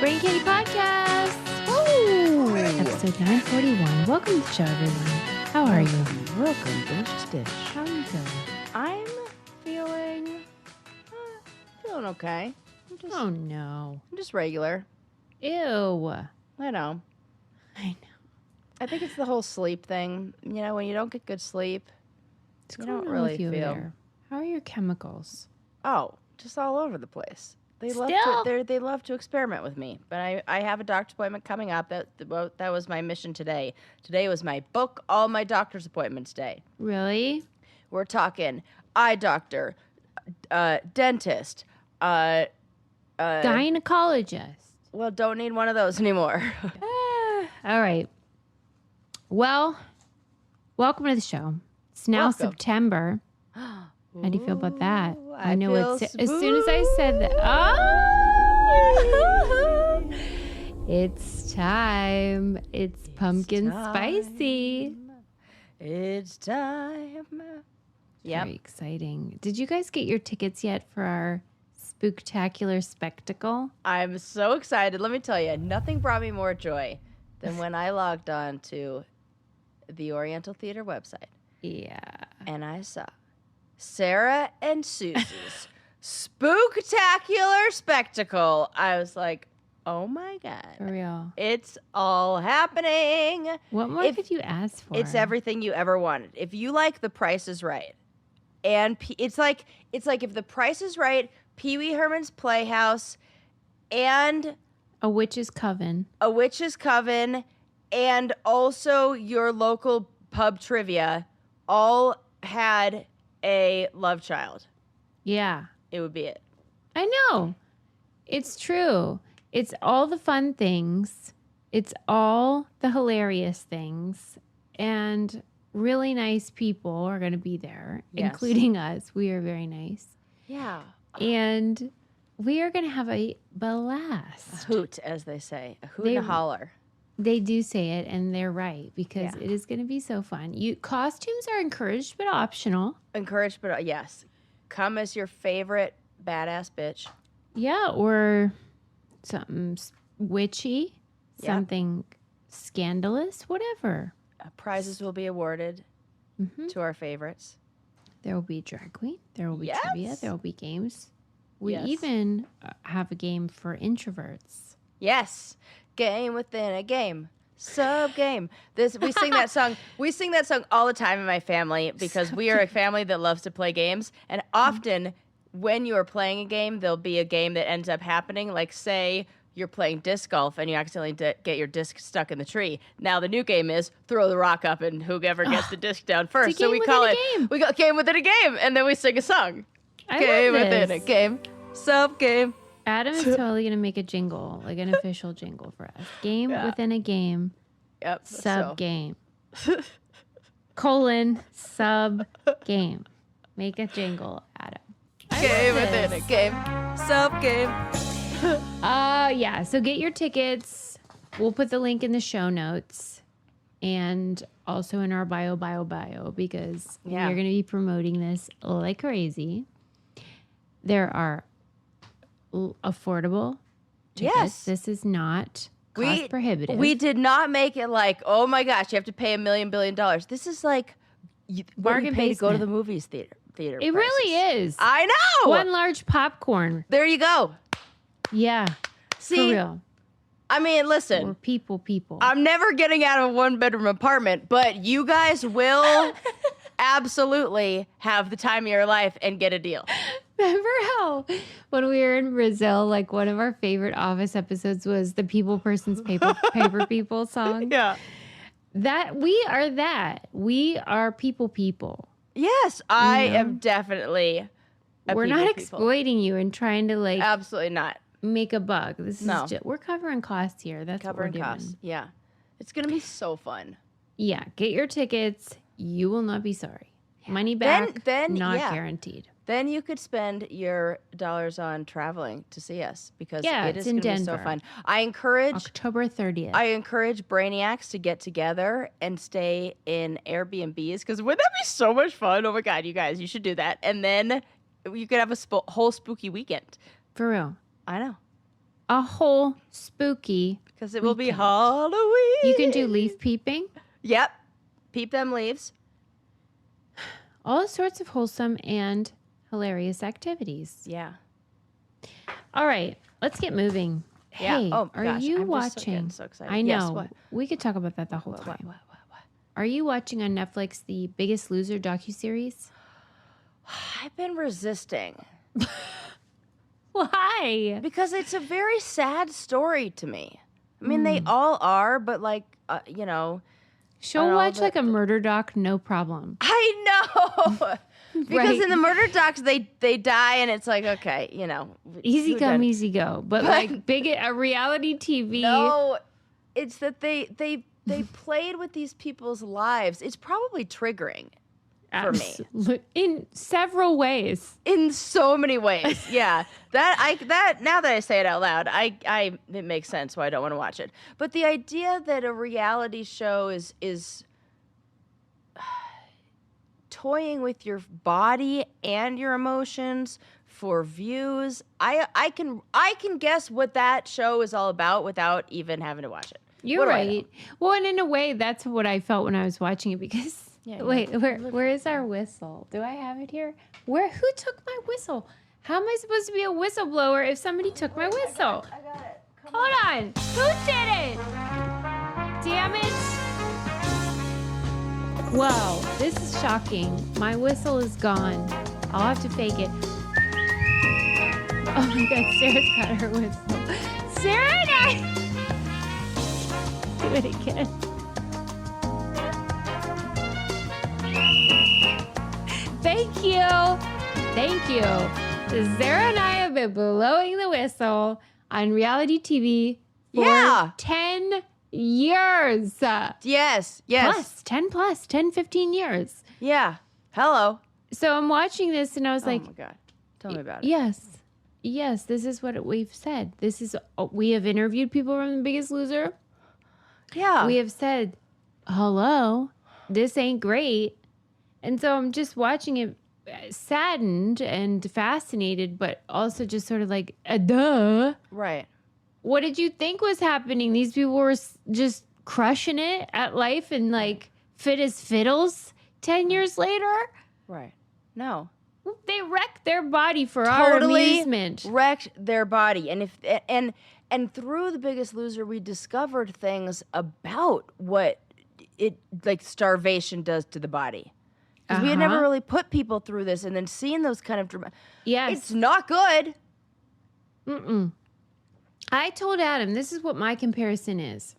Brain Candy Podcast. Woo! Episode 941. Welcome to the show, everyone. How are you? Welcome, Delicious Dish. How are you feeling? I'm feeling okay. Oh, no. I'm just regular. Ew. I know. I know. I think it's the whole sleep thing. You know, when you don't get good sleep, What's you going don't on really with you feel. there? How are your chemicals? Oh, just all over the place. They love Still? to. They love to experiment with me. But I have a doctor's appointment coming up. That was my mission today. Today was my book all my doctor's appointments day. Really? We're talking eye doctor, dentist. Gynecologist. Well, don't need one of those anymore. All right. Well, welcome to the show. It's now Welcome. September. How do you feel about that? Ooh, I know feel as soon as I said that. Oh! It's time. It's pumpkin spicy. It's time. Yep. Very exciting. Did you guys get your tickets yet for our Spooktacular spectacle? I'm so excited. Let me tell you, nothing brought me more joy than when I logged on to the Oriental Theater website Yeah. and I saw Sarah and Susie's Spooktacular spectacle. I was like, oh my For God. real. It's all happening. What more If- could you ask for? It's everything you ever wanted. If you like The Price is Right, and it's like if The Price is Right, Pee Wee Herman's Playhouse, and A witch's coven. A Witch's Coven, and also your local pub trivia all had a love child. Yeah. It would be it. I know. It's true. It's all the fun things. It's all the hilarious things. And really nice people are going to be there, Yes. including us. We are very nice. Yeah. And we are going to have a blast. Hoot, as they say. A hoot They- and a holler. They do say it, and they're right, because Yeah. it is going to be so fun. Costumes are encouraged, but optional. Encouraged, but yes. Come as your favorite badass bitch. Yeah, or something witchy, Yep. something scandalous, whatever. Prizes will be awarded Hmm. to our favorites. There will be drag queen. There will be Yes. trivia. There will be games. We Yes. even have a game for introverts. Yes, game within a game, sub game. We sing that song. We sing that song all the time in my family because we are a family that loves to play games. And often, when you are playing a game, there'll be a game that ends up happening. Like, say you're playing disc golf and you accidentally get your disc stuck in the tree. Now the new game is throw the rock up and whoever gets the disc down first. game So we within call a it game. we got game within a game, and then we sing a song. I Game love within this. a game, sub game. Adam is totally going to make a jingle, like an official jingle for us. Game Yeah. within a game, Yep. sub game. Colon, sub game. Make a jingle, Adam. Game within a game, sub game. Yeah, so get your tickets. We'll put the link in the show notes and also in our bio, because Yeah. we're going to be promoting this like crazy. There are affordable tickets. Yes. This is not cost prohibitive. We did not make it like, oh my gosh, you have to pay $1 million billion. This is like what Bargain you pay to go to basement. the movies theater. It really is. I know. One large popcorn. There you go. Yeah. See, for real. I mean, listen, We're people. I'm never getting out of a 1-bedroom apartment, but you guys will absolutely have the time of your life and get a deal. Remember how when we were in Brazil, like one of our favorite Office episodes was the People Person's Paper People song? Yeah. We are people. Yes, I know? am definitely a We're not people. exploiting you and trying to like Absolutely not. make a buck. This is No. just, we're covering costs here. That's Covering what we're doing. costs. Yeah. It's going to be so fun. Yeah, get your tickets. You will not be sorry. Money back, Then not yeah. guaranteed. Then you could spend your dollars on traveling to see us because Yeah, it it's is in going to be so Denver. fun. I encourage October 30th. brainiacs to get together and stay in Airbnbs because wouldn't that be so much fun? Oh my God, you guys, you should do that. And then you could have a whole spooky weekend. For real. I know. a whole spooky Because it will be weekend. Halloween. You can do leaf peeping. Yep. Peep them leaves. All sorts of wholesome and hilarious activities. Yeah. All right, let's get moving. Yeah. Hey, Oh, are gosh, you I'm just watching? so excited. I Yes, know. what? We could talk about that the whole What? time. Are you watching on Netflix the Biggest Loser docuseries? I've been resisting. Why? Because it's a very sad story to me. I mean, they all are, but like, you know. She'll watch like a murder doc, no problem. I know. Because Right. in the murder docs, they die, and it's like, okay, you know. Easy who come, done- easy go. But like a reality TV. No, it's that they played with these people's lives. It's probably triggering for me. In several ways. In so many ways. Yeah. That now that I say it out loud, it makes sense why I don't want to watch it. But the idea that a reality show is toying with your body and your emotions for views, I can guess what that show is all about without even having to watch it. You're right. Well, and in a way, that's what I felt when I was watching it because wait, where is our whistle? Do I have it here? Who took my whistle? How am I supposed to be a whistleblower if somebody took my whistle? I got it. Hold on. Who did it? Damn it. Whoa, this is shocking. My whistle is gone. I'll have to fake it. Oh my God, Sarah's got her whistle. Sarah and I... Do it again. Thank you. Thank you. Sarah and I have been blowing the whistle on reality TV for 10 years. Yes. Plus, 10, 15 years. Yeah. Hello. So I'm watching this and I was like, oh my God. Tell me about it. Yes, this is what we've said. We have interviewed people from The Biggest Loser. Yeah. We have said, hello, this ain't great. And so I'm just watching it saddened and fascinated, but also just sort of like, duh. Right. What did you think was happening? These people were just crushing it at life and like fit as fiddles 10 years later. Right. No. They wrecked their body for our amusement. Wrecked their body. And through The Biggest Loser, we discovered things about what it like starvation does to the body. Because we had never really put people through this, and then seeing those kind of drama. Yes. It's not good. I told Adam, this is what my comparison is.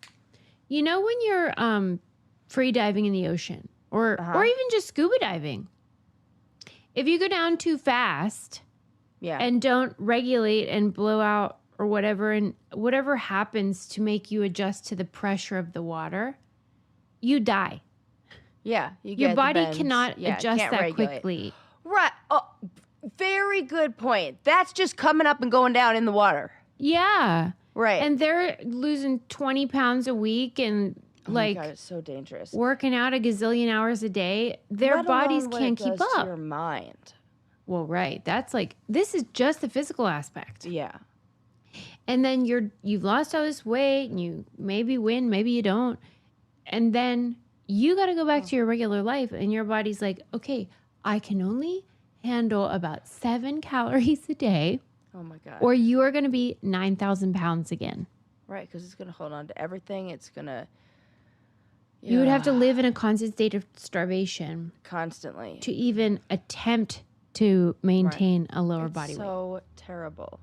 You know when you're free diving in the ocean or even just scuba diving, if you go down too fast and don't regulate and blow out or whatever, and whatever happens to make you adjust to the pressure of the water, you die. Yeah. Your body cannot adjust that regulate. quickly. Right. Oh, very good point. That's just coming up and going down in the water. Yeah. Right. And they're losing 20 pounds a week and like, oh my God, it's so dangerous. Working out a gazillion hours a day. Their Let bodies alone what can't it keep does to up. your mind. Well, right. That's like, this is just the physical aspect. Yeah. And then you've lost all this weight and you maybe win, maybe you don't. And then you got to go back to your regular life and your body's like, okay, I can only handle about 7 calories a day. Oh my God. Or you are going to be 9,000 pounds again. Right, because it's going to hold on to everything. It's going to... You would have to live in a constant state of starvation. Constantly. To even attempt to maintain a lower body weight. So terrible.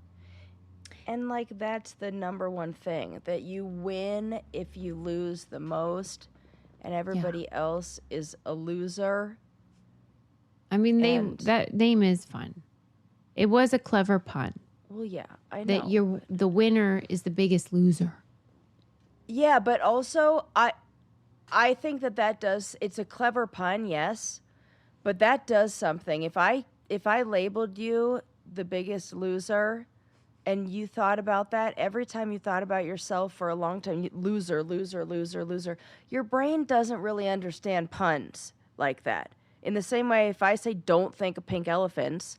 And like that's the number one thing, that you win if you lose the most and everybody else is a loser. I mean, that name is fun. It was a clever pun. Well, yeah, I know. That the winner is the biggest loser. Yeah, but also I think that does, it's a clever pun, yes, but that does something. If I labeled you the biggest loser and you thought about that, every time you thought about yourself for a long time, loser, your brain doesn't really understand puns like that. In the same way, if I say don't think of pink elephants,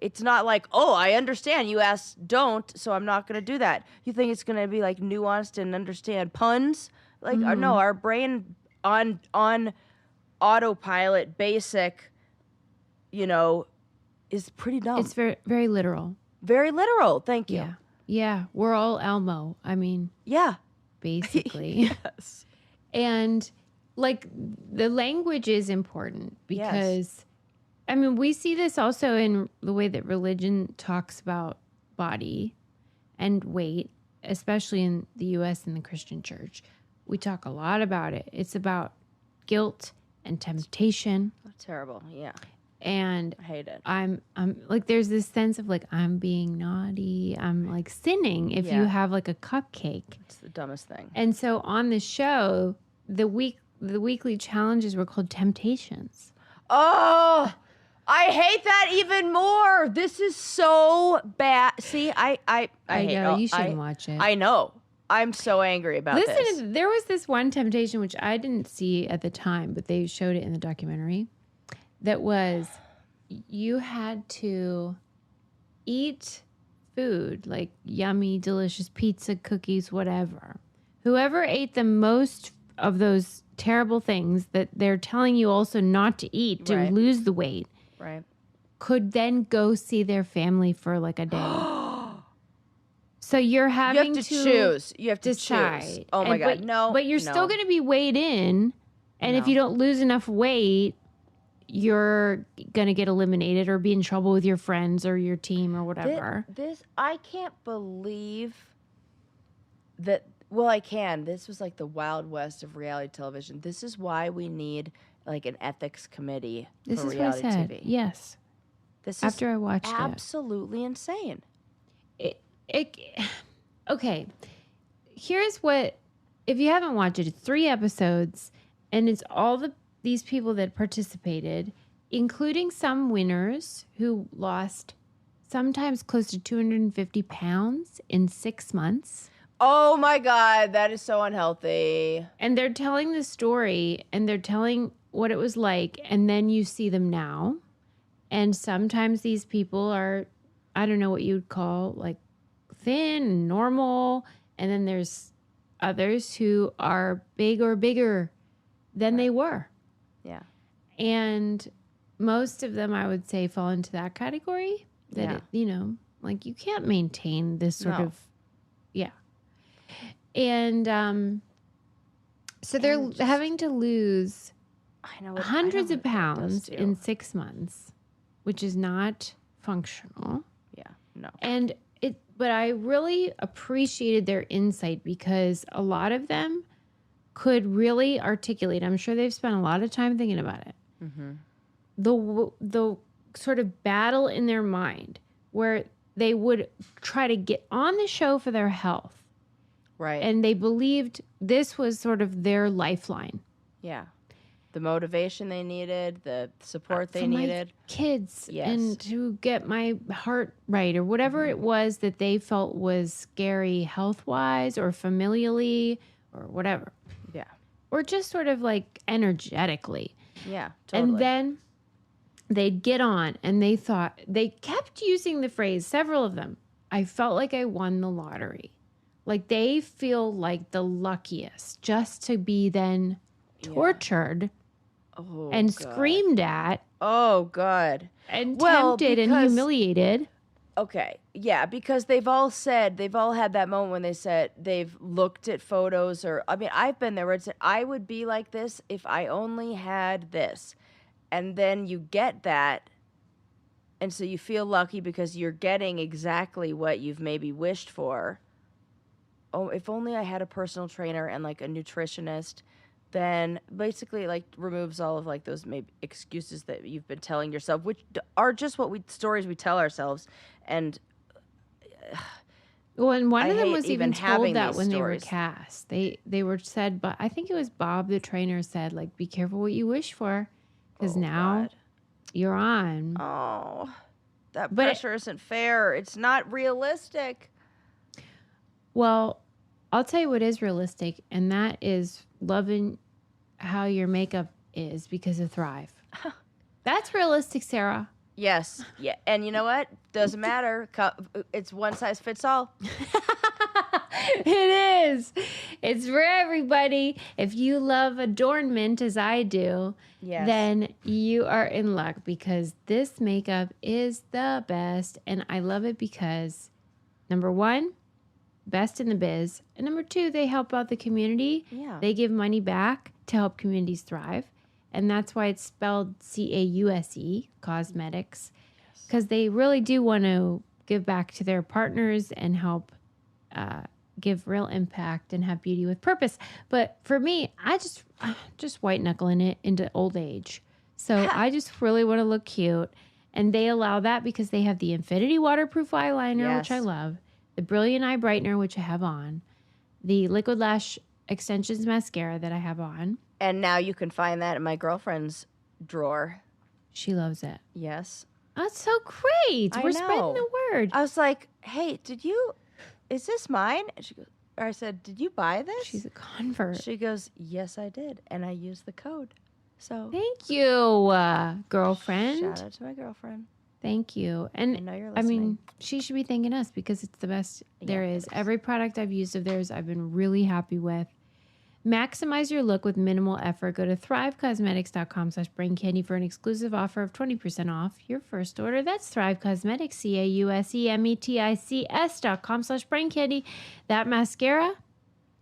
It's not like, oh, I understand. You asked don't, so I'm not going to do that. You think it's going to be like nuanced and understand puns? Like, no, our brain on autopilot, basic, is pretty dumb. It's very, very literal. Very literal. Thank you. Yeah. Yeah. We're all Elmo. I mean, Yeah. basically. Yes. And like the language is important because, I mean, we see this also in the way that religion talks about body and weight, especially in the U.S. and the Christian church. We talk a lot about it. It's about guilt and temptation. Terrible. Yeah. And I hate it. I'm like, there's this sense of like, I'm being naughty. I'm like sinning if you have like a cupcake. It's the dumbest thing. And so on the show, the weekly challenges were called temptations. Oh, I hate that even more. This is so bad. See, I hate know you shouldn't watch it. I know. I'm so angry about this. Listen, there was this one temptation which I didn't see at the time, but they showed it in the documentary. That was, you had to eat food like yummy, delicious pizza, cookies, whatever. Whoever ate the most of those terrible things that they're telling you also not to eat to lose the weight, could then go see their family for like a day. So you're having to choose. You have to decide. Choose. Oh my God, no. But you're still going to be weighed in, and if you don't lose enough weight, you're going to get eliminated or be in trouble with your friends or your team or whatever. I can't believe that. Well, I can. This was like the Wild West of reality television. This is why we need like an ethics committee for reality TV. Yes. This is after I watched absolutely insane. Okay. Here's what, if you haven't watched it, it's 3 episodes, and it's all these people that participated, including some winners who lost sometimes close to 250 pounds in 6 months. Oh my God, that is so unhealthy. And they're telling the story, and they're telling what it was like, and then you see them now. And sometimes these people are, I don't know what you'd call, like thin, normal, and then there's others who are big or bigger than they were. Yeah. And most of them, I would say, fall into that category. That, like you can't maintain this sort of, And so they're having to lose hundreds of pounds in 6 months, which is not functional. Yeah, no. But I really appreciated their insight because a lot of them could really articulate. I'm sure they've spent a lot of time thinking about it. Mm-hmm. The sort of battle in their mind where they would try to get on the show for their health. Right. And they believed this was sort of their lifeline. Yeah. The motivation they needed, the support they needed. My kids, and to get my heart right, or whatever it was that they felt was scary health-wise or familially or whatever. Yeah. Or just sort of like energetically. Yeah, totally. And then they'd get on, and they kept using the phrase, several of them, I felt like I won the lottery. Like they feel like the luckiest just to be then tortured and screamed at. Oh, God. And tempted and humiliated. Okay. Yeah, because they've all had that moment when they said they've looked at photos I've been there where it said, I would be like this if I only had this. And then you get that. And so you feel lucky because you're getting exactly what you've maybe wished for. Oh, if only I had a personal trainer and like a nutritionist, then basically like removes all of like those maybe excuses that you've been telling yourself, which are just stories we tell ourselves. And and one of them was even told that when they were cast, they were said, but I think it was Bob the trainer said, like, be careful what you wish for, because now you're on. Oh, that pressure isn't fair. It's not realistic. Well, I'll tell you what is realistic, and that is loving how your makeup is because of Thrive. That's realistic, Sarah. Yes. Yeah. And you know what? Doesn't matter. It's one size fits all. It is. It's for everybody. If you love adornment as I do, Yes. then you are in luck because this makeup is the best. And I love it because, number one, best in the biz. And number two, they help out the community. Yeah. They give money back to help communities thrive. And that's why it's spelled CAUSE, cosmetics, because they really do want to give back to their partners and help give real impact and have beauty with purpose. But for me, I just white knuckling it into old age. So I just really want to look cute. And they allow that because they have the Infinity Waterproof Eyeliner, which I Yes. love, the Brilliant Eye Brightener, which I have on, the Liquid Lash Extensions Mascara that I have on. And now you can find that in my girlfriend's drawer. She loves it. Yes. That's so great. I We're know. spreading the word. I was like, hey, is this mine? And she goes, or I said, did you buy this? She's a convert. She goes, yes, I did. And I used the code. So Thank you, girlfriend. shout out to my girlfriend. Thank you. I And know you're I listening. mean, she should be thanking us because it's the best there it is. is. Every product I've used of theirs, I've been really happy with. Maximize your look with minimal effort. Go to thrivecosmetics.com/braincandy for an exclusive offer of 20% off your first order. That's Thrive Cosmetics, CAUSEMETICS.com/braincandy. That mascara,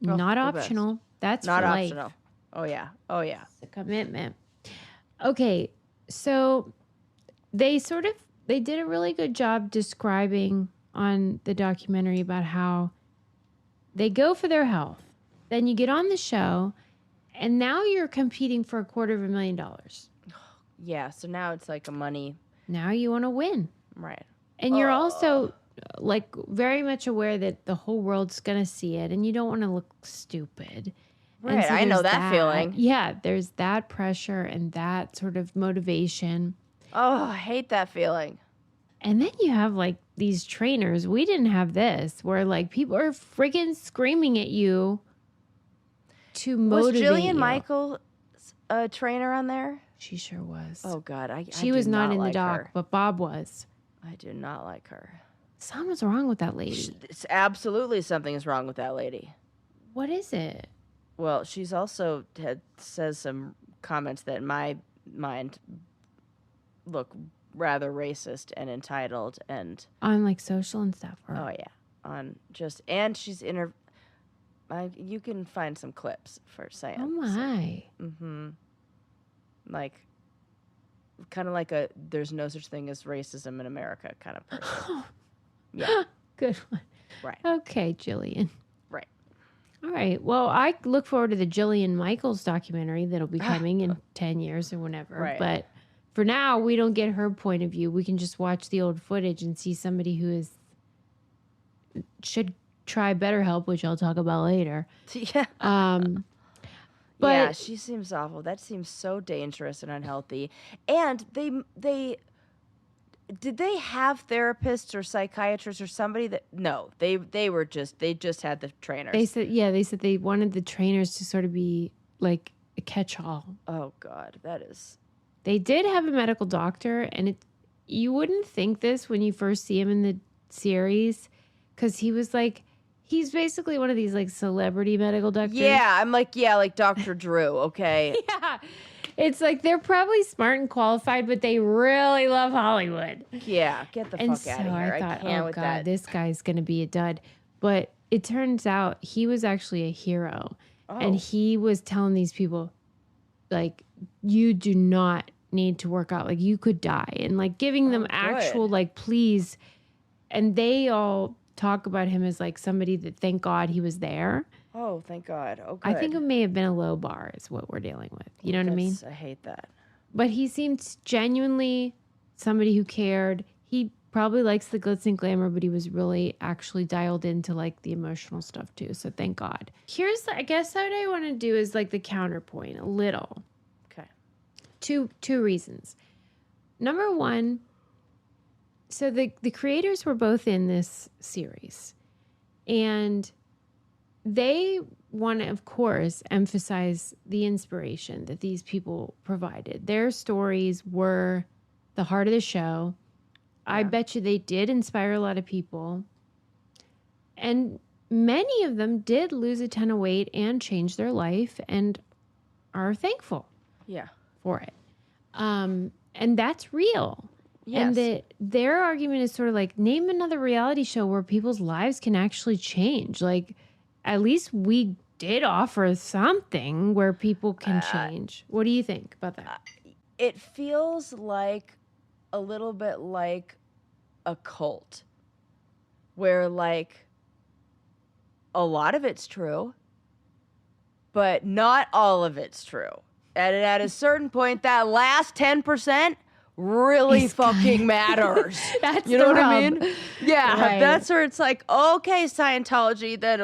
not the best. optional. That's Not for life. optional. Oh, yeah. Oh, yeah. It's a commitment. Okay, so they did a really good job describing on the documentary about how they go for their health. Then you get on the show, and now you're competing for $250,000. Yeah. So now it's like a money. Now you want to win. Right. And you're also like very much aware that the whole world's going to see it, and you don't want to look stupid. And Right. so I know there's that feeling. Yeah, there's that pressure and that sort of motivation. Oh, I hate that feeling. And then you have like these trainers. We didn't have this where like people are freaking screaming at you to motivate Was Jillian you. Michaels a trainer on there? She sure was. Oh, God. She was do not in like the doc, her. but Bob was. I do not like her. Something's wrong with that lady. It's absolutely something is wrong with that lady. What is it? Well, she's also says some comments that in my mind look rather racist and entitled and On like social and stuff. Or... oh yeah, on just and she's in her. You can find some clips for saying. Oh my. Like, kind of like a there's no such thing as racism in America kind of person. Yeah. Good one. Right. Okay, Jillian. Right. All right. Well, I look forward to the Jillian Michaels documentary that'll be coming in 10 years or whenever. Right. But for now, we don't get her point of view. We can just watch the old footage and see somebody who should try BetterHelp, which I'll talk about later. Yeah. But yeah, she seems awful. That seems so dangerous and unhealthy. And they did they have therapists or psychiatrists or somebody that no, they just had the trainers. they said they wanted the trainers to sort of be like a catch-all. Oh God, that is They did have a medical doctor, and you wouldn't think this when you first see him in the series, because he's basically one of these like celebrity medical doctors. yeah, I'm like Dr. Drew, okay. Yeah. It's like they're probably smart and qualified, but they really love Hollywood. Yeah, get the And fuck so out of here. I thought, can't oh with God, that. this guy's going to be a dud. But it turns out he was actually a hero. And Oh. he was telling these people, like, you do not need to work out. Like, you could die. And, like, giving them actual, good. like, please. And they all talk about him as, like, somebody that, thank God, he was there. Oh, thank God. Oh, good. I think it may have been a low bar is what we're dealing with. You know what I mean? I hate that. But he seemed genuinely somebody who cared. He probably likes the glitz and glamour, but he was really actually dialed into like the emotional stuff too. So thank God. I guess what I want to do is like the counterpoint a little. Okay. Two reasons. Number one, so the creators were both in this series, and they want to, of course, emphasize the inspiration that these people provided. Their stories were the heart of the show. I bet you they did inspire a lot of people. And many of them did lose a ton of weight and change their life and are thankful for it. And that's real. Yes. And their argument is sort of like, name another reality show where people's lives can actually change. Like, at least we did offer something where people can change. What do you think about that? It feels like a little bit like a cult where like a lot of it's true, but not all of it's true. And at a certain point, that last 10% really fucking matters. That's you know the what rub. I mean? Yeah, Right. that's where it's like, okay, Scientology, then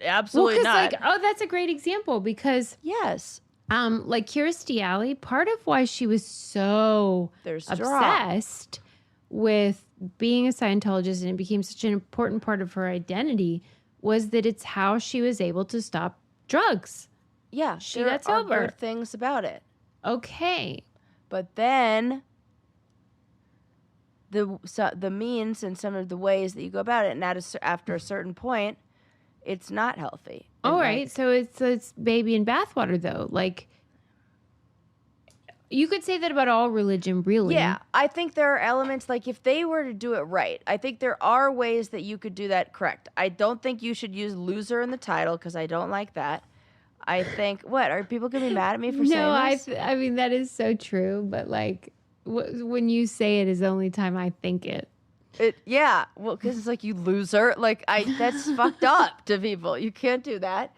absolutely not. Like, that's a great example because Yes. like Kirstie Alley, part of why she was so There's obsessed with being a Scientologist and it became such an important part of her identity was that it's how she was able to stop drugs. Yeah, She there got are sober. good things about it. Okay. But then the means and some of the ways that you go about it, and after a certain point, it's not healthy. All right. So it's baby in bathwater though. Like, you could say that about all religion, really. Yeah, I think there are elements, like if they were to do it right, I think there are ways that you could do that correct. I don't think you should use loser in the title because I don't like that. I think, what, are people going to be mad at me for saying this? I mean, that is so true. But like, when you say it is the only time I think it. Yeah, well, because it's like, you loser. Like, that's fucked up to people. You can't do that.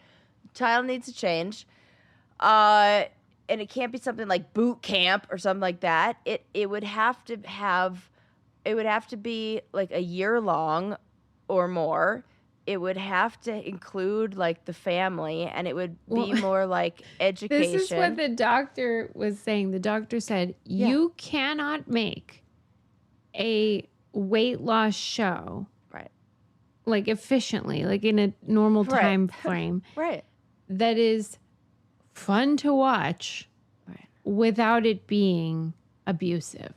Title needs to change. And it can't be something like boot camp or something like that. It would have to be like a year long or more. It would have to include like the family, and it would be more like education. This is what the doctor was saying. The doctor said, you cannot make a weight loss show like efficiently, like in a normal time frame that is fun to watch without it being abusive.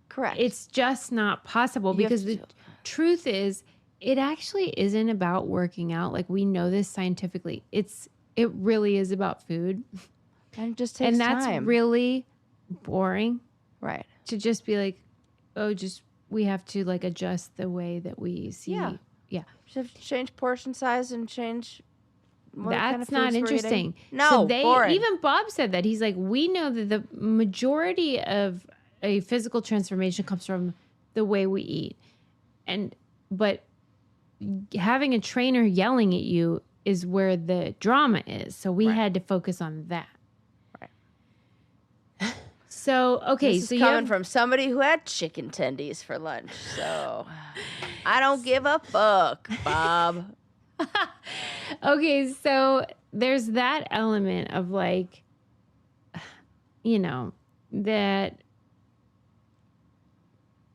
Correct. It's just not possible because the truth is it actually isn't about working out. Like, we know this scientifically. It really is about food. And it just takes time. And that's really boring. Right. To just be like, we have to like adjust the way that we see. Yeah. Just have to change portion size and change what kind of That's not foods we're interesting. eating. No, boring. Even Bob said that. He's like, we know that the majority of a physical transformation comes from the way we eat. But having a trainer yelling at you is where the drama is. So we had to focus on that. Right. So, okay. This is coming from somebody who had chicken tendies for lunch. So I don't give a fuck, Bob. Okay. So there's that element of like, that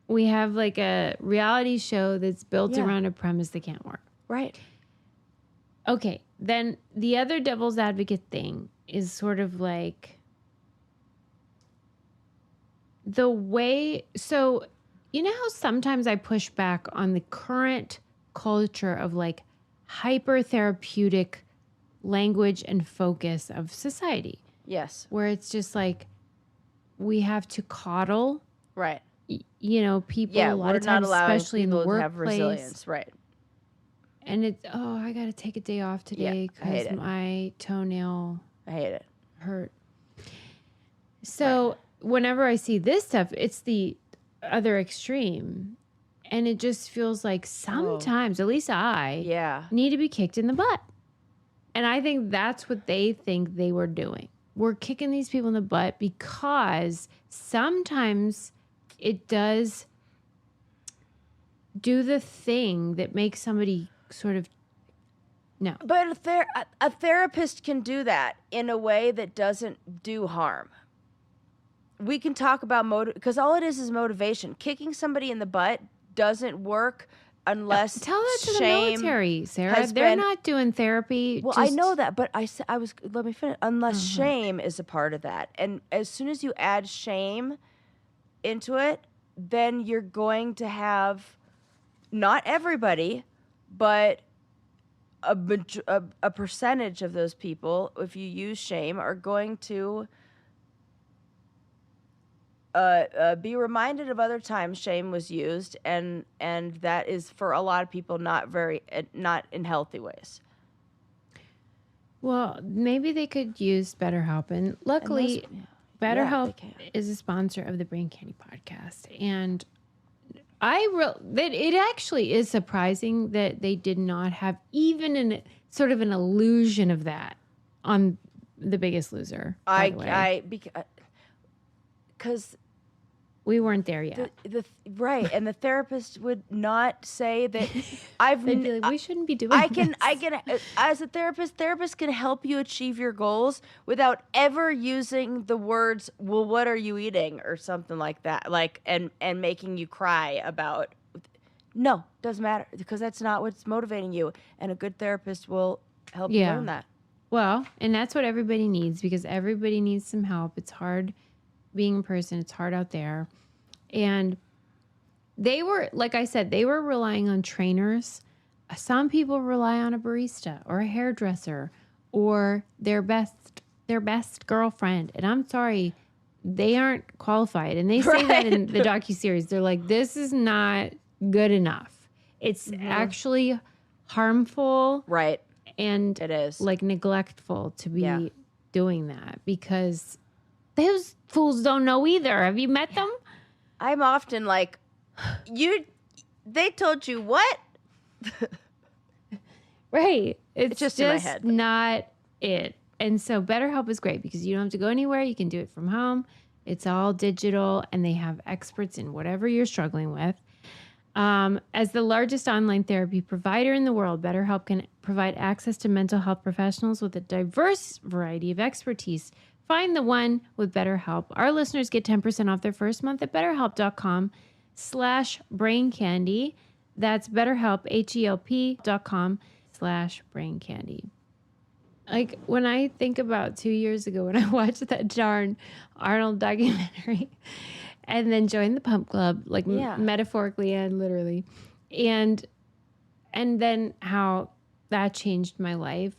we have like a reality show that's built around a premise that can't work. Right. Okay. Then the other devil's advocate thing is sort of like the way. So, you know how sometimes I push back on the current culture of like hyper-therapeutic language and focus of society? Yes. Where it's just like we have to coddle. Right. People a lot of times, especially in the workplace, have resilience, right? And it's I got to take a day off today because my toenail I hate it. hurt. So whenever I see this stuff, it's the other extreme, and it just feels like sometimes, at least I, need to be kicked in the butt, and I think that's what they think they were doing. We're kicking these people in the butt because sometimes it does do the thing that makes somebody sort of But a therapist can do that in a way that doesn't do harm. We can talk about because all it is motivation. Kicking somebody in the butt doesn't work unless tell that to the shame military, Sarah. They're not doing therapy. Well, I know that, but let me finish. Unless shame is a part of that, and as soon as you add shame, into it, then you're going to have not everybody, but a percentage of those people, if you use shame, are going to be reminded of other times shame was used, and that is for a lot of people not in healthy ways. Well, maybe they could use BetterHelp, and luckily, BetterHelp is a sponsor of the Brain Candy podcast, and that it actually is surprising that they did not have even an sort of an illusion of that on The Biggest Loser. Because we weren't there yet. Right, and the therapist would not say that. They'd be like, we shouldn't be doing this. I can, as a therapist can help you achieve your goals without ever using the words, well, what are you eating? Or something like that. Like, and making you cry about, no, doesn't matter, because that's not what's motivating you. And a good therapist will help you learn that. Well, and that's what everybody needs, because everybody needs some help. It's hard being a person. It's hard out there. And they were, like I said, they were relying on trainers. Some people rely on a barista or a hairdresser or their best girlfriend. And I'm sorry, they aren't qualified. And they say that in the docuseries. They're like, this is not good enough. It's actually harmful. Right. And it is like neglectful to be doing that, because those fools don't know either. Have you met them? I'm often like, they told you what? Right. It's just in my head. Not it. And so BetterHelp is great because you don't have to go anywhere. You can do it from home. It's all digital, and they have experts in whatever you're struggling with. As the largest online therapy provider in the world, BetterHelp can provide access to mental health professionals with a diverse variety of expertise. Find the one with BetterHelp. Our listeners get 10% off their first month at BetterHelp.com/braincandy. That's BetterHelp, HELP.com/braincandy. Like, when I think about 2 years ago when I watched that darn Arnold documentary and then joined the Pump Club, like metaphorically and literally, and then how that changed my life.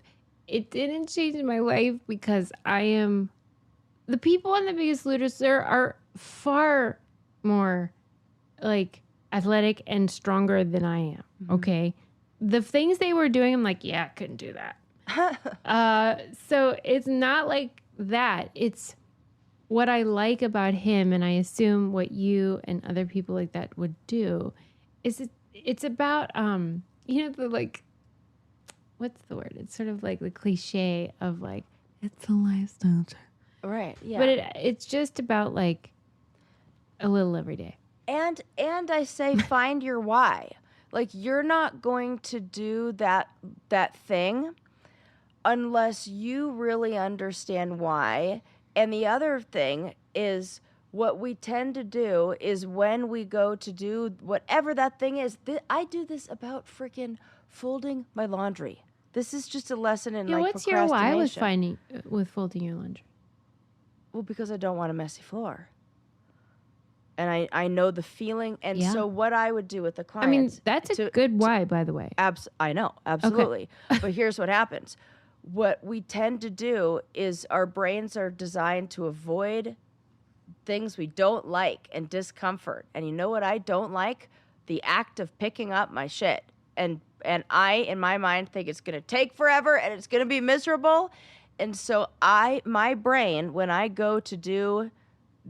It didn't change my life because the people in The Biggest Loser are far more like athletic and stronger than I am. Mm-hmm. Okay. The things they were doing, I'm like, yeah, I couldn't do that. So it's not like that. It's what I like about him. And I assume what you and other people like that would do is it's about, the like, what's the word? It's sort of like the cliche of like, it's a lifestyle. Right. Yeah. But it's just about like a little every day. And I say find your why. Like, you're not going to do that thing unless you really understand why. And the other thing is, what we tend to do is when we go to do whatever that thing is, I do this about freaking folding my laundry. This is just a lesson in what's your why with folding your laundry? Well, because I don't want a messy floor. And I know the feeling. And so what I would do with the clients... I mean, that's a good why, by the way. I know, absolutely. Okay. But here's what happens. What we tend to do is our brains are designed to avoid things we don't like and discomfort. And you know what I don't like? The act of picking up my shit. And I, in my mind, think it's going to take forever and it's going to be miserable. And so my brain, when I go to do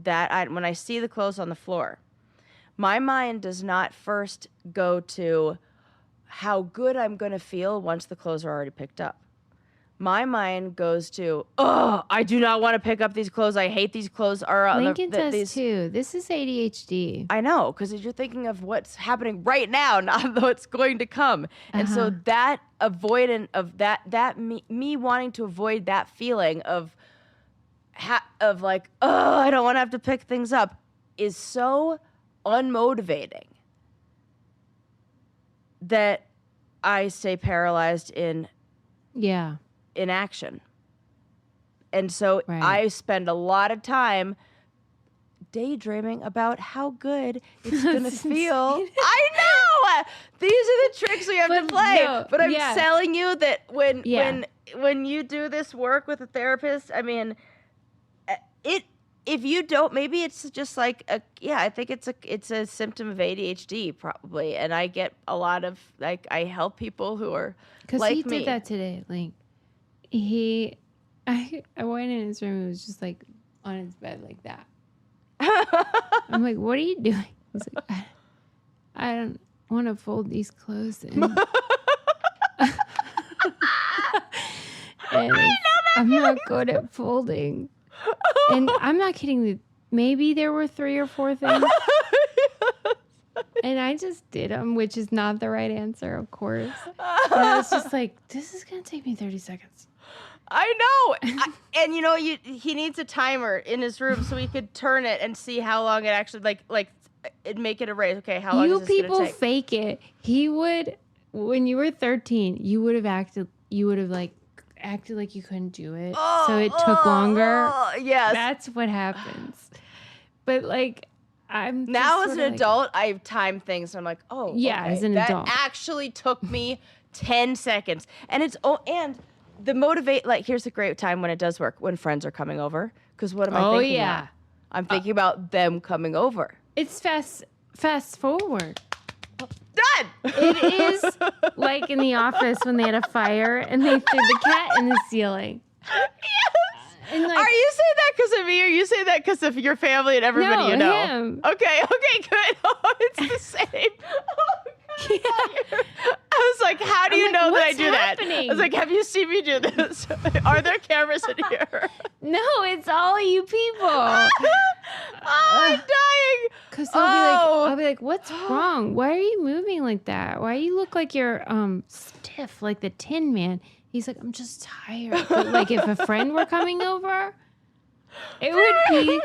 that, when I see the clothes on the floor, my mind does not first go to how good I'm going to feel once the clothes are already picked up. My mind goes to, I do not want to pick up these clothes. I hate these clothes. Lincoln does too. This is ADHD. I know, because you're thinking of what's happening right now, not what's going to come. And so that avoidance of that me wanting to avoid that feeling of like, I don't want to have to pick things up, is so unmotivating that I stay paralyzed in inaction. And so I spend a lot of time daydreaming about how good it's going to feel. I know! These are the tricks we have to play. No, but I'm telling you that when you do this work with a therapist, I mean, if you don't, maybe it's just like I think it's a symptom of ADHD probably. And I get a lot of, like, I help people who are like me. Because he did that today. Like, I went in his room, it was just like on his bed like that. I'm like, what are you doing? He's like, I don't want to fold these clothes in. And I'm not good at folding. And I'm not kidding. Maybe there were 3 or 4 things. And I just did them, which is not the right answer, of course. But I was just like, this is going to take me 30 seconds. I know. And you know, he needs a timer in his room so he could turn it and see how long it actually, like it'd make it a race. Okay, how long is this going to take? You people fake it. He would, when you were 13, you would have acted like you couldn't do it. So it took longer. Yes. That's what happens. But like, I'm now as an adult, I time things. And I'm like, as an adult. That actually took me 10 seconds. And and the motivate, like, here's a great time when it does work, when friends are coming over. Because what am I thinking about? I'm thinking about them coming over. It's fast forward. Done! It is like in The Office when they had a fire and they threw the cat in the ceiling. Yes! And like, are you saying that because of me, or you say that because of your family and everybody you know? Him. Okay, good. Oh, it's the same. Oh, God. Yeah. I was like, how do you know that I do happening? that? I was like, have you seen me do this? Are there cameras in here? No, it's all you people. I'm dying. Because I'll be like, what's wrong? Why are you moving like that? Why you look like you're stiff, like the Tin Man? He's like, I'm just tired. But like, if a friend were coming over, it would be,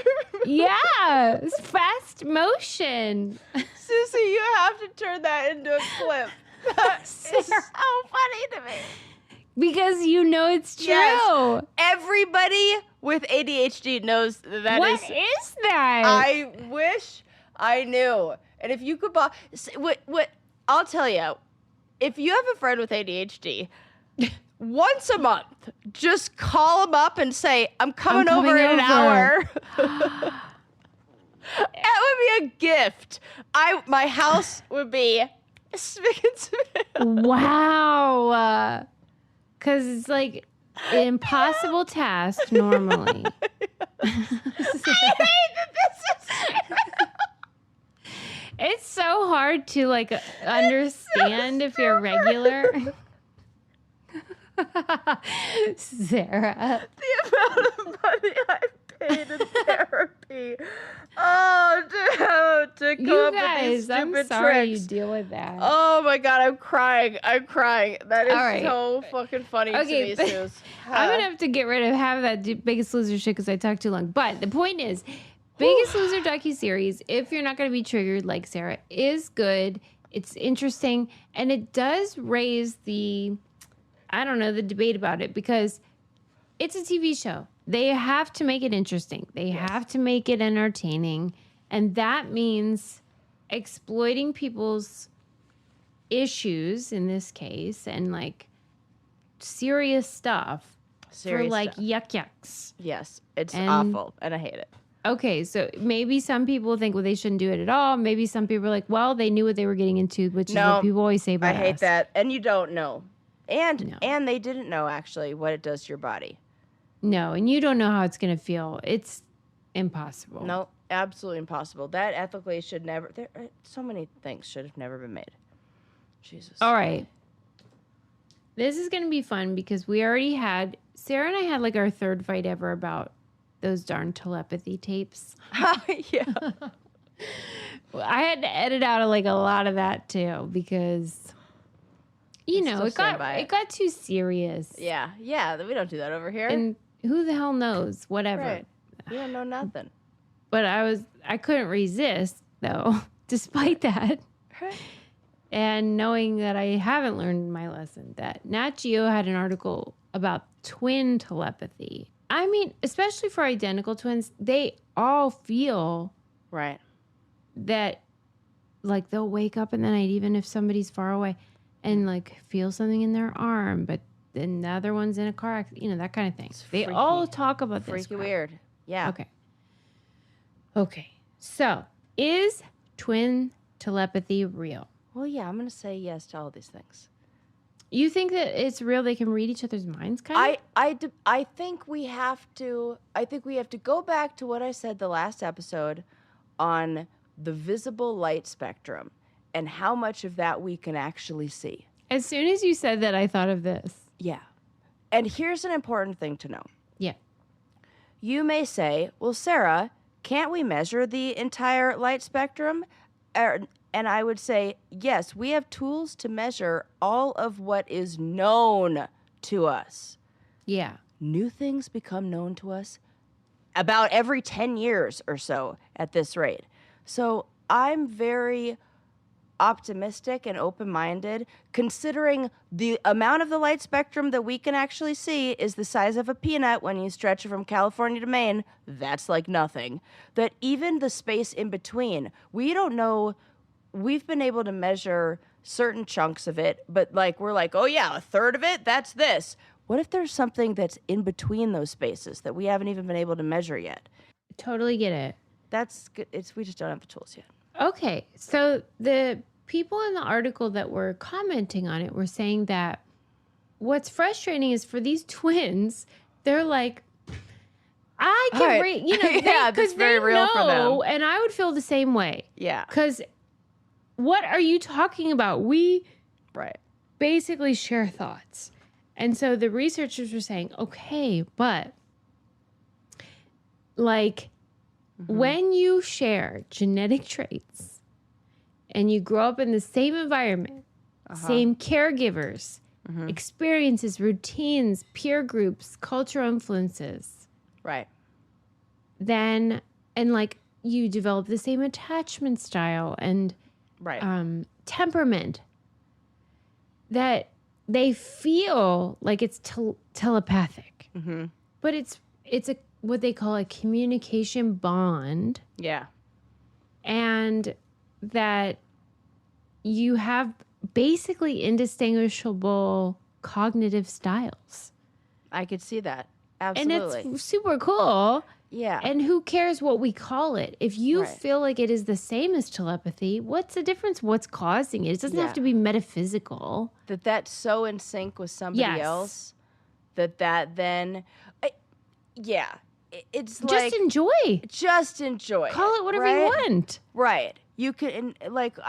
it's fast motion. Susie, you have to turn that into a clip. That is so funny to me. Because you know it's true. Yes. Everybody with ADHD knows that. What is that? I wish I knew. And if you could what I'll tell you, if you have a friend with ADHD, once a month, just call them up and say, I'm coming over in an hour. That would be a gift. My house would be spick and span. Wow. Because it's like an impossible task normally. I hate that this is It's so hard to like understand if you're regular. Sarah. The amount of money I've paid in therapy. Oh, dude, to come up with these stupid I'm sorry tricks. you deal with that. Oh my God, I'm crying. That is so fucking funny to me, Suze. I'm going to have to get rid of half of that Biggest Loser shit because I talked too long. But the point is, Biggest Loser docuseries, if you're not going to be triggered like Sarah, is good. It's interesting. And it does raise the debate about it because it's a TV show. They have to make it interesting. They have to make it entertaining. And that means exploiting people's issues in this case and like serious stuff for like yucks. Yes, it's awful and I hate it. Okay, so maybe some people think, well, they shouldn't do it at all. Maybe some people are like, well, they knew what they were getting into, which is what people always say about us. I hate that. And you don't know. And they didn't know actually what it does to your body. No, and you don't know how it's going to feel. It's impossible. No, absolutely impossible. That ethically should never. So many things should have never been made. Jesus. All right. This is going to be fun because we already had Sarah and I had like our third fight ever about those darn telepathy tapes. Yeah. I had to edit out like a lot of that too because it got too serious. Yeah. We don't do that over here. And who the hell knows? Whatever. Right. We don't know nothing. But I couldn't resist though, despite that. Right. And knowing that I haven't learned my lesson, that Nat Geo had an article about twin telepathy. I mean, especially for identical twins, they all feel Right. that like they'll wake up in the night even if somebody's far away and like feel something in their arm, but then the other one's in a car accident, that kind of thing. They all talk about this. Freaky weird. Yeah. Okay. So, is twin telepathy real? Well, yeah, I'm going to say yes to all these things. You think that it's real? They can read each other's minds, kind of? I think we have to go back to what I said the last episode on the visible light spectrum and how much of that we can actually see. As soon as you said that, I thought of this. Yeah. And here's an important thing to know. Yeah. You may say, well, Sarah, can't we measure the entire light spectrum? And I would say, yes, we have tools to measure all of what is known to us. Yeah. New things become known to us about every 10 years or so at this rate. So I'm very optimistic and open-minded, considering the amount of the light spectrum that we can actually see is the size of a peanut when you stretch it from California to Maine. That's like nothing. That even the space in between, we don't know. We've been able to measure certain chunks of it, but like we're like, oh yeah, a third of it, that's this. What if there's something that's in between those spaces that we haven't even been able to measure yet? Totally get it. That's good. We just don't have the tools yet. Okay. So the people in the article that were commenting on it were saying that what's frustrating is for these twins, they're like, I can read, yeah, that's very real for them. And I would feel the same way. Yeah. Because what are you talking about? We basically share thoughts. And so the researchers were saying, okay, but like when you share genetic traits and you grow up in the same environment, same caregivers, experiences, routines, peer groups, cultural influences. Right. Then, and like you develop the same attachment style and temperament, that they feel like it's telepathic. But it's a what they call a communication bond. Yeah. And that you have basically indistinguishable cognitive styles. I could see that. Absolutely. And it's super cool. Yeah. And who cares what we call it? If you feel like it is the same as telepathy, what's the difference? What's causing it? It doesn't have to be metaphysical. That's so in sync with somebody else that then... It's like... Just enjoy. Call it whatever you want. Right. You can, like,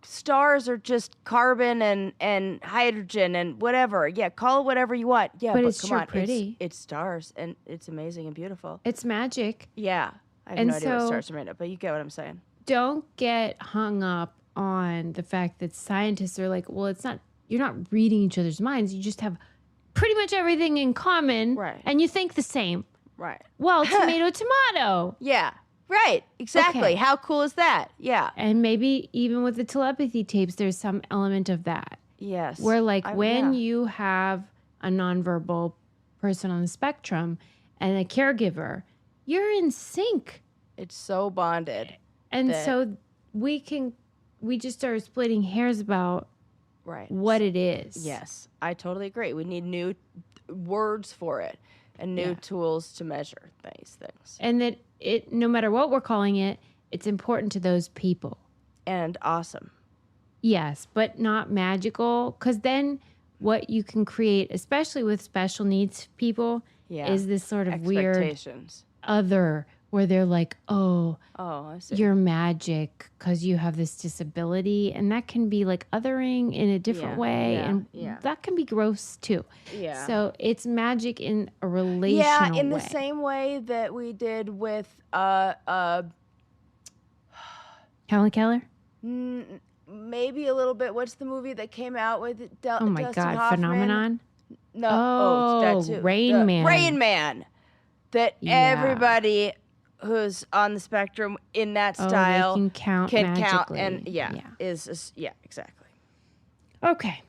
stars are just carbon and hydrogen and whatever. Yeah, call it whatever you want. Yeah, but it's come sure on, pretty. It's stars and it's amazing and beautiful. It's magic. Yeah, I have no idea what stars are made of, but you get what I'm saying. Don't get hung up on the fact that scientists are like, well, it's not. You're not reading each other's minds. You just have pretty much everything in common, and you think the same. Right. Well, tomato. Yeah. Right, exactly. Okay. How cool is that? Yeah. And maybe even with the telepathy tapes, there's some element of that. Yes. Where like when you have a nonverbal person on the spectrum and a caregiver, you're in sync. It's so bonded. And so we just start splitting hairs about what it is. Yes, I totally agree. We need new words for it and new tools to measure these things. And that no matter what we're calling it, it's important to those people. And awesome. Yes, but not magical. Because then what you can create, especially with special needs people, is this sort of weird other where they're like, oh, I see. You're magic because you have this disability. And that can be like othering in a different way. And that can be gross too. Yeah. So it's magic in a relational way. In the same way that we did with Helen Keller? Maybe a little bit. What's the movie that came out with oh my Dustin God, Hoffman? Phenomenon? No. It's that too. Rain Man. Rain Man. That everybody who's on the spectrum in that style they can count and is exactly. Okay.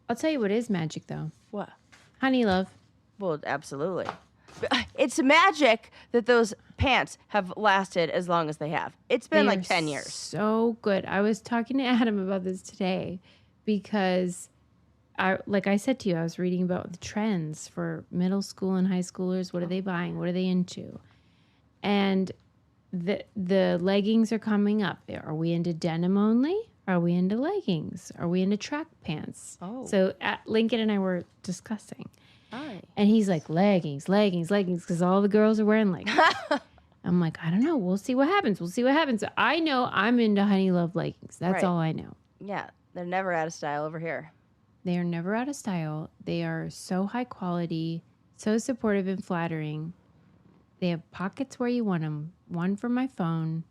I'll tell you what is magic though. What? Honey love. Well, absolutely. It's magic that those pants have lasted as long as they have. It's been They like are 10 years. So good. I was talking to Adam about this today because like I said to you, I was reading about the trends for middle school and high schoolers. What are they buying? What are they into? And the leggings are coming up. Are we into denim only? Are we into leggings? Are we into track pants? Oh. So Lincoln and I were discussing. Hi. And he's like, leggings, because all the girls are wearing leggings. I'm like, I don't know. We'll see what happens. So I know I'm into Honey Love leggings. That's all I know. Yeah, they're never out of style over here. They are never out of style. They are so high quality, so supportive and flattering. They have pockets where you want them. One for my phone.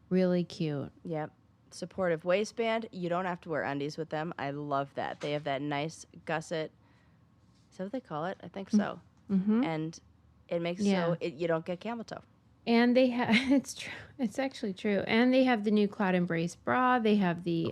Really cute. Yep. Supportive waistband. You don't have to wear undies with them. I love that. They have that nice gusset. Is that what they call it? I think so. Mm-hmm. And it makes so you don't get camel toe. And they have, it's true. It's actually true. And they have the new Cloud Embrace bra. They have the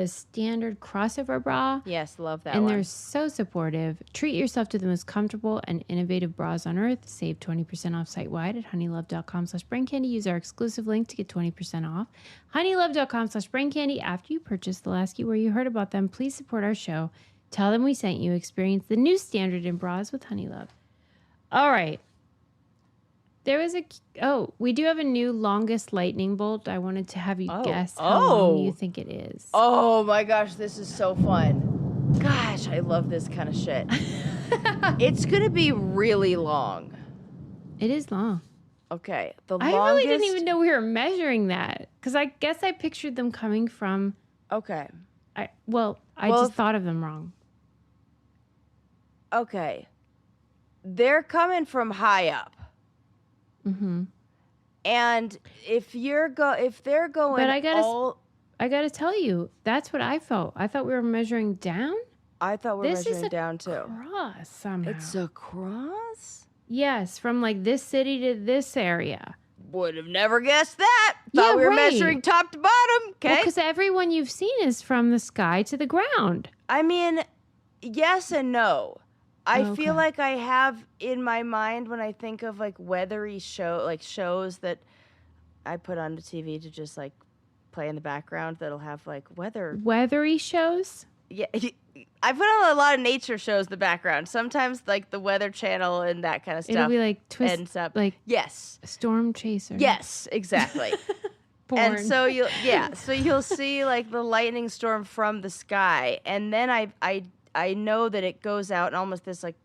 standard crossover bra. Yes, love that and one. They're so supportive. Treat yourself to the most comfortable and innovative bras on earth. Save 20% off site-wide at honeylove.com/braincandy. Use our exclusive link to get 20% off. honeylove.com/braincandy. After you purchase, they'll ask you where you heard about them. Please support our show. Tell them we sent you. Experience the new standard in bras with Honey Love. All right. There was we do have a new longest lightning bolt. I wanted to have you guess how long you think it is. Oh my gosh, this is so fun. Gosh, I love this kind of shit. It's going to be really long. It is long. Okay. I really didn't even know we were measuring that because I guess I pictured them coming from. Okay. I just thought of them wrong. Okay. They're coming from high up. Mm-hmm. And if they're going, but I gotta tell you, that's what I felt. I thought we were measuring down. I thought we were measuring down too. Cross somehow. It's a cross. Yes, from like this city to this area. Would have never guessed that. Thought we were measuring top to bottom. Okay. Because everyone you've seen is from the sky to the ground. I mean, yes and no. I feel like I have in my mind when I think of like weathery shows that I put on the TV to just like play in the background that'll have like weathery shows. Yeah, I put on a lot of nature shows in the background. Sometimes like the Weather Channel and that kind of stuff. It'll be like ends up yes, Storm Chaser. Yes, exactly. And so you'll see like the lightning storm from the sky, and then I know that it goes out in almost this like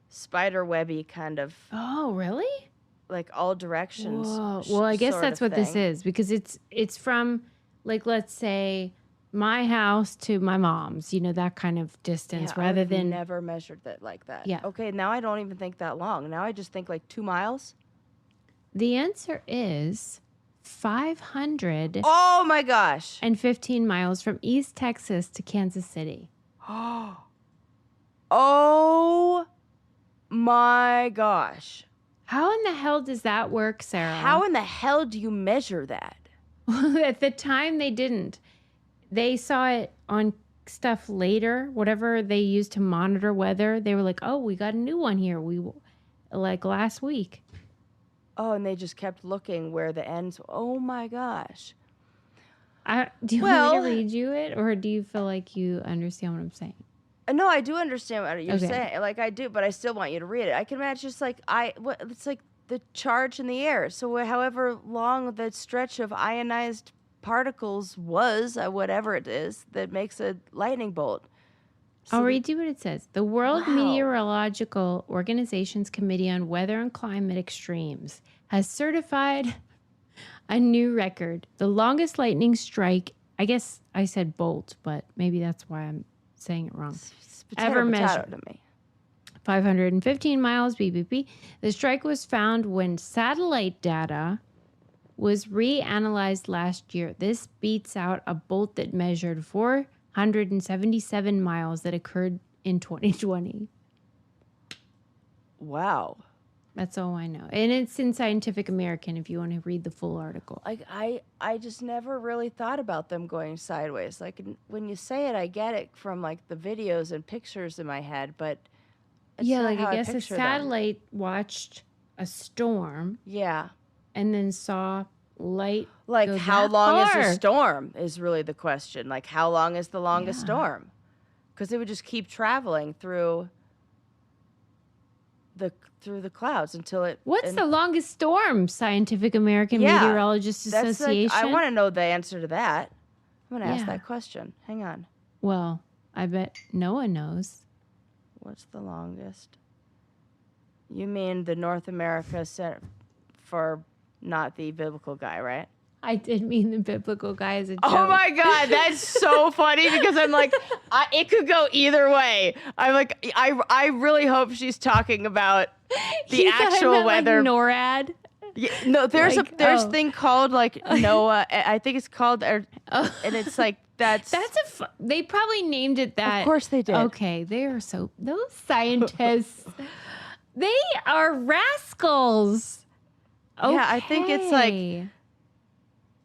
spider webby kind of. Oh, really? Like all directions. Whoa. Well, I guess that's what this is because it's from like, let's say my house to my mom's, that kind of distance rather than. Never measured that like that. Yeah. Okay. Now I don't even think that long. Now I just think like 2 miles. The answer is 500. Oh my gosh. And 15 miles from East Texas to Kansas City. Oh my gosh. How in the hell does that work, Sarah? How in the hell do you measure that? At the time, they didn't. They saw it on stuff later, whatever they used to monitor weather. They were like, oh, we got a new one here. Like last week. Oh, and they just kept looking where the ends. Oh my gosh. Do you want me to read you it, or do you feel like you understand what I'm saying? No, I do understand what you're saying. Like I do, but I still want you to read it. I can imagine just like it's like the charge in the air. So however long the stretch of ionized particles was, whatever it is, that makes a lightning bolt. So I'll read you what it says. The World Meteorological Organization's Committee on Weather and Climate Extremes has certified a new record. The longest lightning strike, I guess I said bolt, but maybe that's why I'm saying it wrong. Ever measured. To me. 515 miles, BBP. The strike was found when satellite data was reanalyzed last year. This beats out a bolt that measured 477 miles that occurred in 2020. Wow. That's all I know. And it's in Scientific American if you want to read the full article. Like I just never really thought about them going sideways. Like when you say it, I get it from like the videos and pictures in my head, but it's not like how I guess a picture satellite watched a storm Yeah. and then saw light. Like, go how that long is far. the storm is really the question. Like, how long is the longest Yeah. storm? Because it would just keep traveling through the clouds until it. What's the longest storm? Scientific American Yeah, Meteorologists that's like, Association. I want to know the answer to that. I'm going to ask Yeah. that question. Hang on. Well, I bet Noah knows. What's the longest? You mean the North America Center for not the biblical guy, right? I did mean the biblical guy as a joke. Oh my God, that's so funny because I'm like, it could go either way. I'm like, I really hope she's talking about the actual weather. Like NORAD. Yeah, no, there's Like, a thing called like NOAA. I think it's called, and it's like that's they probably named it that. Of course they did. Okay, those scientists, they are rascals. Okay. Yeah, I think it's like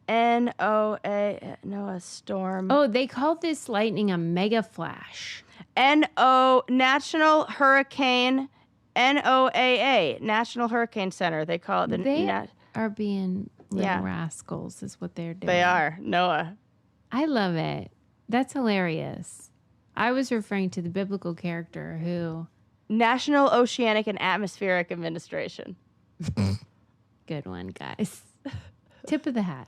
NOAA, NOAA storm. Oh, they called this lightning a mega flash. National Hurricane, NOAA, National Hurricane Center. They call it They are being little rascals is what they're doing. They are. NOAA. I love it. That's hilarious. I was referring to the biblical character who... National Oceanic and Atmospheric Administration. Good one, guys. Tip of the hat.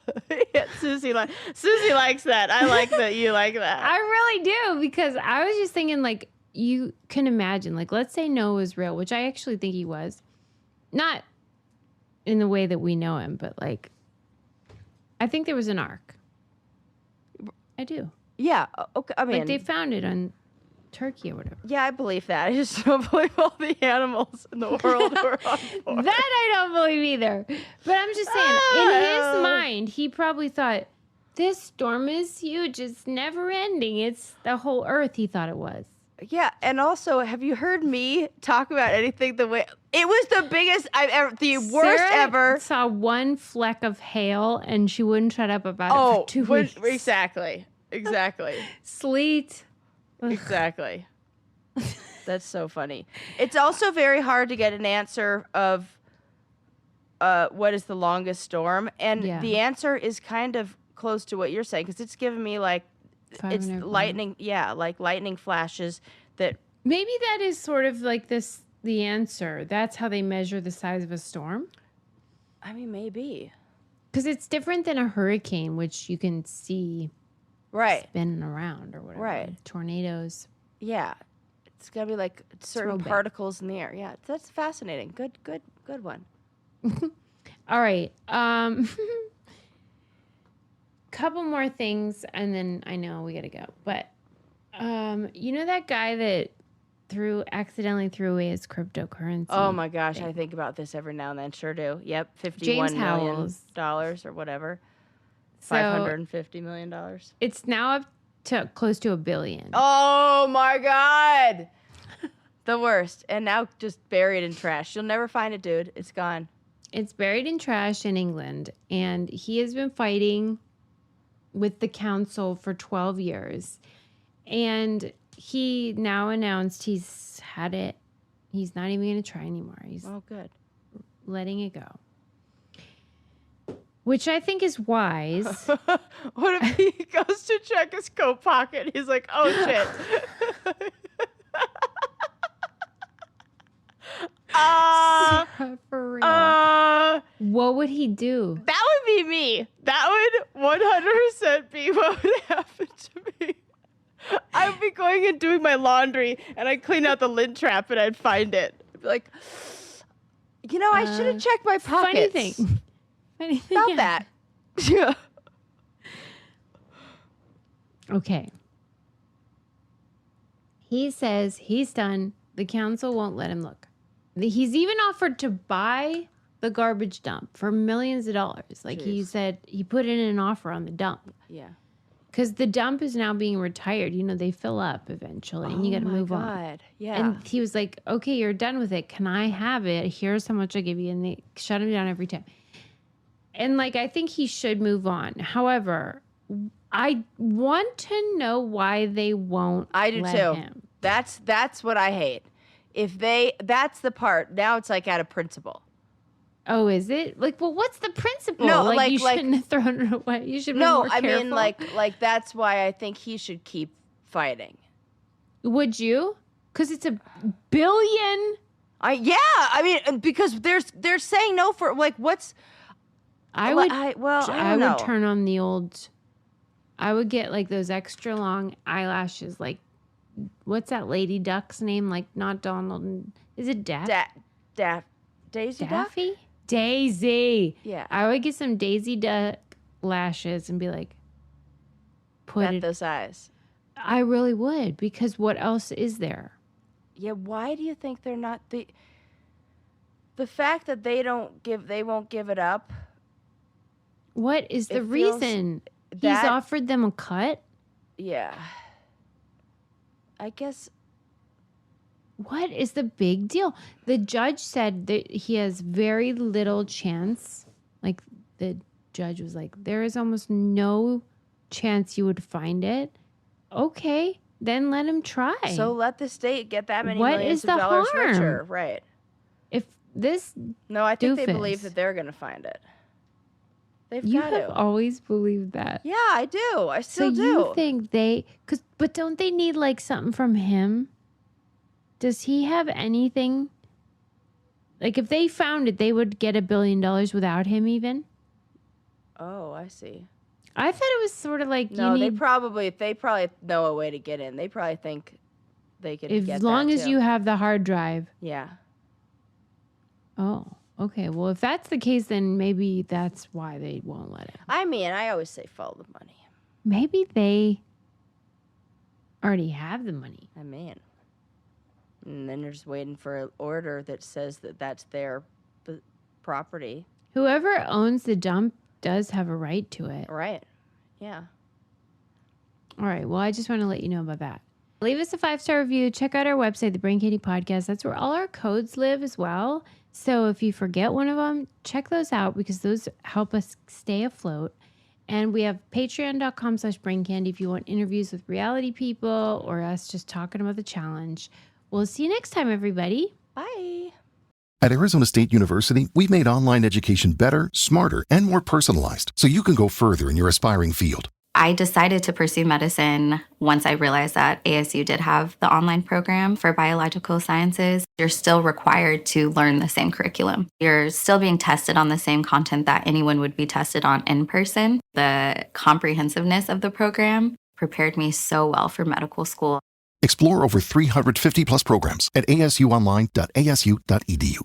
Yeah, Susie likes that. I like that you like that. I really do, because I was just thinking, like, you can imagine, like, let's say Noah was real, which I actually think he was. Not in the way that we know him, but, like, I think there was an ark. I do. Yeah. Okay. I mean, like, they found it on Turkey or whatever. Yeah, I believe that. I just don't believe all the animals in the world were on board. That I don't believe either. But I'm just saying, in his mind, he probably thought, this storm is huge. It's never ending. It's the whole earth, he thought it was. Yeah, and also, have you heard me talk about anything the way... It was the biggest I've ever... The worst Sarah ever... saw one fleck of hail, and she wouldn't shut up about it for 2 weeks. Exactly. Sleet. Exactly. That's so funny. It's also very hard to get an answer of what is the longest storm, and the answer is kind of close to what you're saying, because it's giving me like it's lightning, like lightning flashes that maybe that is sort of like the answer. That's how they measure the size of a storm. I mean, maybe because it's different than a hurricane, which you can see spinning around or whatever. Right. Tornadoes. Yeah. It's got to be like certain particles in the air. Yeah. That's fascinating. Good one. All right. Couple more things, and then I know we got to go. But you know that guy that accidentally threw away his cryptocurrency? Oh my gosh, I think about this every now and then. Sure do. Yep, $51 million or whatever. So, $550 million. It's now up to close to $1 billion. Oh my God. The worst. And now just buried in trash. You'll never find it, dude. It's gone. It's buried in trash in England, and he has been fighting with the council for 12 years. And he now announced he's had it. He's not even going to try anymore. He's good. Letting it go. Which I think is wise. What if he goes to check his coat pocket? He's like, oh, shit. For real. What would he do? That would be me. That would 100% be what would happen to me. I would be going and doing my laundry, and I'd clean out the lint trap, and I'd find it. I'd be like, I should have checked my pockets. Funny thing. About that. Yeah. Okay. He says he's done. The council won't let him look. He's even offered to buy the garbage dump for millions of dollars. Like he said, he put in an offer on the dump. Yeah. Because the dump is now being retired. They fill up eventually, and you got to move on. Yeah. And he was like, okay, you're done with it. Can I have it? Here's how much I give you. And they shut him down every time. And I think he should move on. However, I want to know why they won't I do let too. him. That's what I hate. That's the part. Now it's like out of principle. Oh, is it? Like, well, what's the principle? No, you shouldn't have thrown it away. You should have been more careful. mean, like that's why I think he should keep fighting. Would you? Because it's $1 billion. I mean, because they're saying no for like what's. I would turn on the old. I would get like those extra long eyelashes. Like, what's that lady duck's name? Like, not Donald. Is it Daffy? Daisy Daffy? Duck? Daisy. Yeah. I would get some Daisy Duck lashes and be like, bet those eyes. I really would, because what else is there? Yeah, why do you think they're not the fact that they won't give it up? What is the reason? He's offered them a cut? Yeah. I guess. What is the big deal? The judge said that he has very little chance. Like, the judge was like, there is almost no chance you would find it. Okay, then let him try. So let the state get that many millions of dollars richer. Right. If this No, I think they believe that they're going to find it. They've got to. You have always believed that. Yeah, I do. I still do. So you think but don't they need like something from him? Does he have anything? Like, if they found it, they would get $1 billion without him even? Oh, I see. I thought it was sort of like they probably know a way to get in. They probably think they could get that, as long as you have the hard drive. Yeah. Oh, okay. Well, if that's the case, then maybe that's why they won't let it. I mean, I always say follow the money. Maybe they already have the money. I mean. And then they're just waiting for an order that says that that's their property. Whoever owns the dump does have a right to it. Right. Yeah. All right. Well, I just want to let you know about that. Leave us a 5-star review. Check out our website, The Brain Candy Podcast. That's where all our codes live as well. So if you forget one of them, check those out because those help us stay afloat. And we have patreon.com/braincandy if you want interviews with reality people or us just talking about the challenge. We'll see you next time, everybody. Bye. At Arizona State University, we've made online education better, smarter, and more personalized so you can go further in your aspiring field. I decided to pursue medicine once I realized that ASU did have the online program for biological sciences. You're still required to learn the same curriculum. You're still being tested on the same content that anyone would be tested on in person. The comprehensiveness of the program prepared me so well for medical school. Explore over 350 plus programs at asuonline.asu.edu.